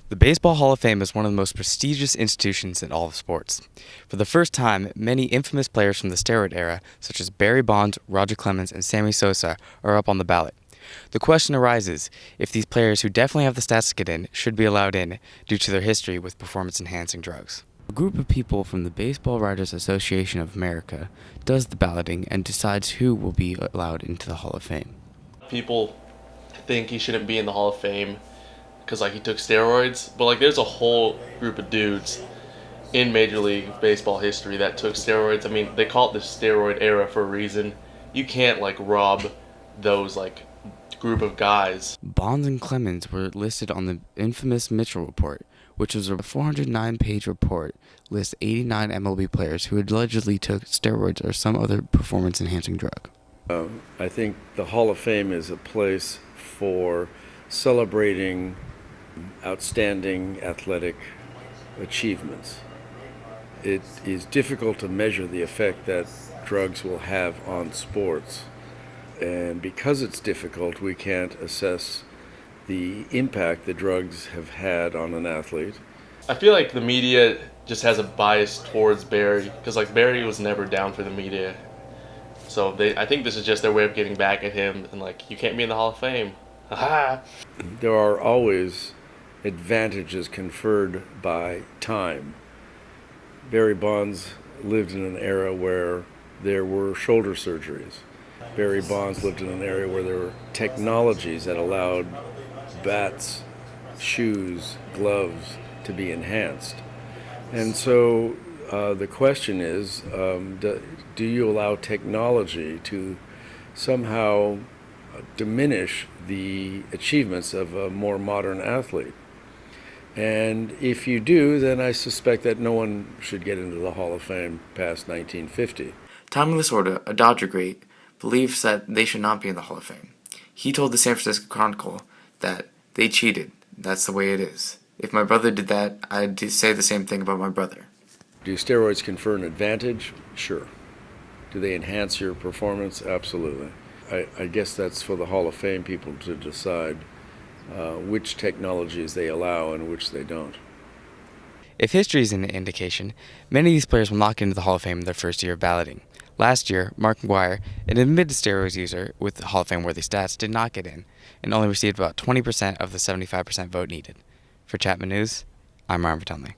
The Baseball Hall of Fame is one of the most prestigious institutions in all of sports. For the first time, many infamous players from the steroid era, such as Barry Bonds, Roger Clemens, and Sammy Sosa, are up on the ballot. The question arises if these players who definitely have the stats to get in should be allowed in due to their history with performance-enhancing drugs. A group of people from the Baseball Writers Association of America does the balloting and decides who will be allowed into the Hall of Fame. People think he shouldn't be in the Hall of Fame because he took steroids, but there's a whole group of dudes in Major League Baseball history that took steroids. I mean, they call it the steroid era for a reason. You can't rob those group of guys. Bonds and Clemens were listed on the infamous Mitchell Report, which was a 409-page report lists 89 MLB players who allegedly took steroids or some other performance-enhancing drug. I think the Hall of Fame is a place for celebrating outstanding athletic achievements. It is difficult to measure the effect that drugs will have on sports, and because it's difficult, we can't assess the impact the drugs have had on an athlete. I feel like the media just has a bias towards Barry because Barry was never down for the media. So I think this is just their way of getting back at him and you can't be in the Hall of Fame. Ha! There are always advantages conferred by time. Barry Bonds lived in an era where there were shoulder surgeries. Barry Bonds lived in an area where there were technologies that allowed bats, shoes, gloves to be enhanced. And so the question is, do you allow technology to somehow diminish the achievements of a more modern athlete? And if you do, then I suspect that no one should get into the Hall of Fame past 1950. Tommy Lasorda, a Dodger great, believes that they should not be in the Hall of Fame. He told the San Francisco Chronicle that they cheated. That's the way it is. If my brother did that, I'd say the same thing about my brother. Do steroids confer an advantage? Sure. Do they enhance your performance? Absolutely. I guess that's for the Hall of Fame people to decide which technologies they allow and which they don't. If history is an indication, many of these players will not get into the Hall of Fame in their first year of balloting. Last year, Mark McGwire, an admitted steroids user with Hall of Fame-worthy stats, did not get in and only received about 20% of the 75% vote needed. For Chapman News, I'm Ryan Vertonley.